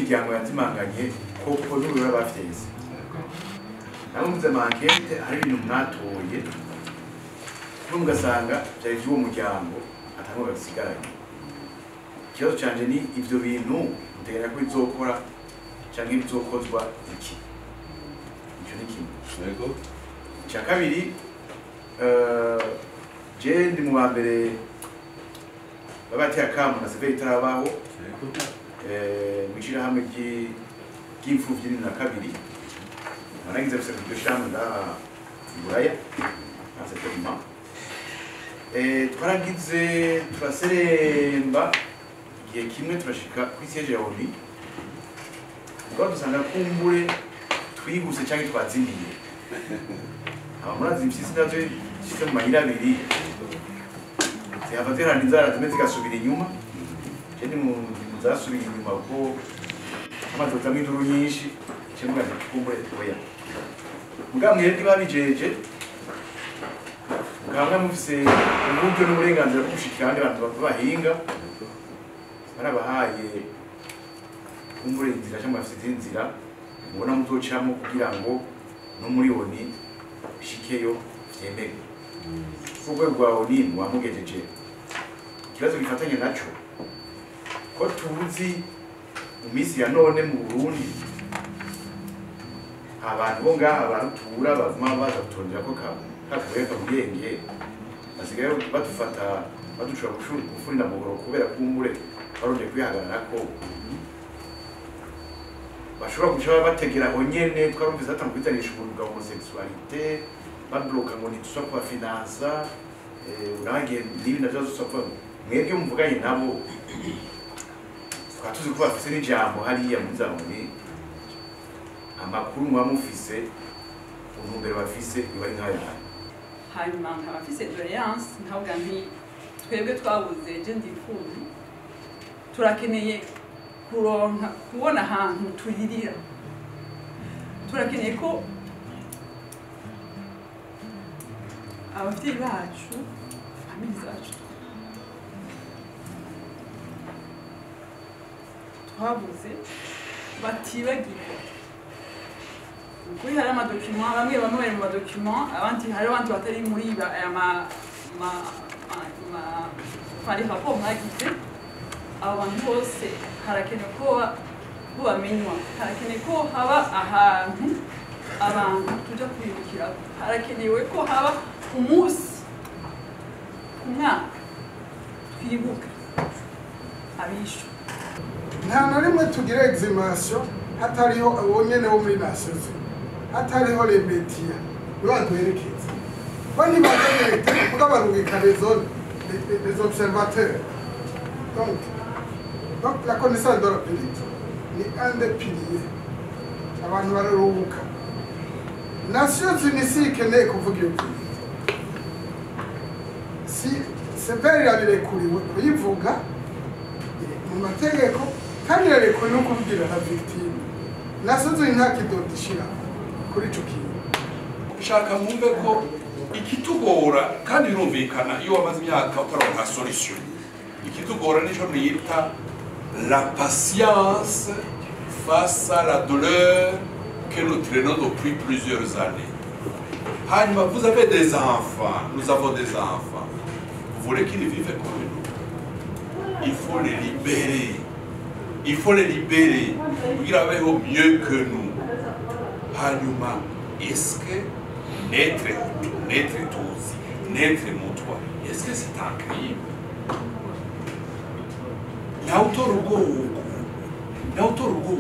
imiryango yazimanganye koko n'ubura bafyeze nabo muze mankete hari ibintu mwatoye mugasanga byari by'uwo muryango atango gasigaranye ikibazo cyanje ni ivyo bintu muteganya ko bizokora cyangwa bizokozwa iki icyo ni kimwe yego cya kabiri je ndi mu bambere babati akamu na severi tarabaho mwishira hamwe ry'imfuvyi na kabiri narangiza gusaba iryo shamba nda Buraya asetement twaragize turaseremba igihe kimwe turashika kuri siège ya ONU ngo dusanga kumbure twihuse cyangwa twazimiye abamurazi impyisi nazo zifite mu mahira abiri zihafatirana inzara zimwe zigasubira inyuma je ni mu zasubira inyuma kuko amaze gutamwa induru nyinshi cyangwa kumbure oya muga mwebwe babijeje mukaba mufise uburyo n'uburenganzira bwo gushikira abandi bantu bahinga barabahaye kumbure inzira cyangwa bafite inzira mubona muzocamo kugira ngo no muri ONU bishikeyo vyemere urwego rwa ONU mwamugejeje ikibazo gifatanye naco ko tuzi mu minsi ya none mu Burundi abantu bo ngaha barutura baguma baza kutondera ko kakuweka bwenge basigaye badufata badushobora gufurira mu buro kubera kumbure baronye kwihagarara ko bashobora kuca bategera aho nyene twarumvise atamukwitanisha ubuntu bwa homosexualité babloka ngo ntituswa kuba finansa urangiye nibi navyo zosapfa mwebwe muvuganye nabo twatuzi ko bafise n'ijambo hariya muri za ONU amakuru muba mufise untumbero bafise iba ari nk'aya hanyuma nkabafise doléance nkavuga nti twebwe twabuze je ndifuza turakeneye kuronka kubona ahantu turirira turakeneye ko abavyeyi bacu famille zacu twabuze batibagirwa kuri hari amadokima bamwe bari mu madokima abandi hari abandi batari muri fari rapport mwagize abo bantu bose harakenewe ko bamenywa harakenewe ko haba ahantu abantu tuja kwibukira harakenewe ko haba umunsi ku mwaka twibuka abishu nta na rimwe tugira exhumation hatariho abo nyene bo muri nations hatariho les médias baduherekeza ko ntibagerete kuko barungika les observateurs donc la connaissance de la vérité ni un des piliers abantu bararuhuka Nations Unies ikeneye kuvuga iyo si severi yabirekuriwe kuyivuga mu mategeko kandi yarekuriwe no kubwira na victime Nations Unies nta kidodishira kuri ico kintu ushaka mumve ko ikitugora kandi birumvikana iyo wamaze imyaka utaronka solution ikitugora nico mwita la patience face à la douleur que nous traînons depuis plusieurs années. Vous avez des enfants, nous avons des enfants. Vous voulez qu'ils vivent comme nous. Il faut les libérer. Il faut les libérer. Ils vivent mieux que nous. Est-ce que naître tous, naître mutuwa, est-ce que c'est un crime? N'autorugo